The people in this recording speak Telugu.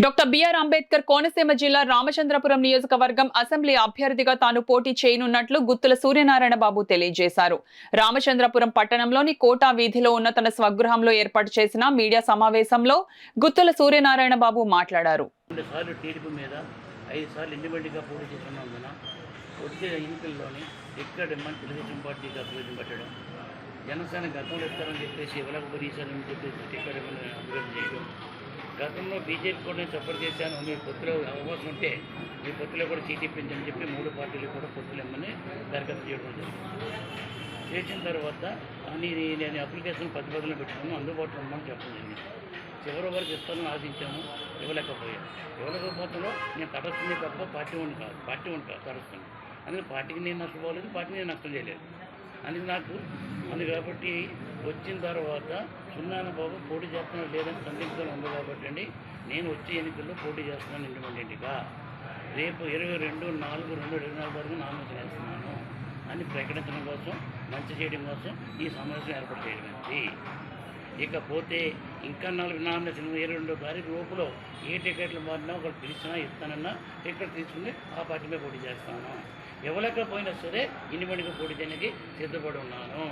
డాక్టర్ బిఆర్ అంబేద్కర్ కోనసీమ జిల్లా రామచంద్రపురం నియోజకవర్గం అసెంబ్లీ అభ్యర్థిగా తాను పోటీ చేయనున్నట్లు గుత్తుల సూర్యనారాయణ బాబు తెలియజేశారు. రామచంద్రపురం పట్టణంలోని కోటా వీధిలో ఉన్న తన స్వగృహంలో ఏర్పాటు చేసిన మీడియా సమావేశంలో గుత్తుల సూర్యనారాయణ బాబు మాట్లాడారు. జనసేన గతంలో ఇస్తారని చెప్పేసి ఇవ్వలేకపోతే ఈసారి చెప్పేసి టికెట్ అభివృద్ధి చేయడం, గతంలో బీజేపీ కూడా నేను సపోర్ట్ చేశాను, మీ పొత్తులో అవకాశం ఉంటే మీ పొత్తులో కూడా సీట్ ఇప్పించని చెప్పి 3 పార్టీలు కూడా పొత్తులు ఇమ్మని దరఖాస్తు చేయడం జరిగింది. చేసిన తర్వాత నేను అప్లికేషన్ ప్రతిపాదనలు పెట్టుకుని అందుబాటులో ఉండమని చెప్పడం జరిగింది. చివరి వరకు ఇస్తానని ఆశించాము, ఇవ్వలేకపోతున్నా నేను తటస్తుంది తప్ప పార్టీ ఉంటా తటస్తుంది. అందుకే పార్టీకి నేను నష్టపోలేదు, పార్టీకి నేను నష్టం చేయలేదు. కాబట్టి వచ్చిన తర్వాత సున్నాన బాబు పోటీ చేస్తున్నాడు లేదని సందిగ్ధంలో ఉంది కాబట్టి నేను వచ్చే ఎన్నికల్లో పోటీ చేస్తున్నాను ఇండిపెండెంట్గా. రేపు 22/4/2024 వరకు నామినేషన్ వేస్తున్నాను అని ప్రకటించడం కోసం, మంచి చేయడం కోసం ఈ సమావేశం ఏర్పాటు చేయడం. ఇకపోతే ఇంకా 4 నామినేషన్ 22వ తారీఖు లోపల ఏ టికెట్లు మారినా ఒకరు పిలిచినా ఇస్తానన్నా టికెట్ తీసుకుని ఆ పార్టీ మీద పోటీ చేస్తాను. ఇవ్వలేకపోయినా సరే ఇండిపెండెంట్గా పోటీ చేయడానికి సిద్ధపడి ఉన్నాను.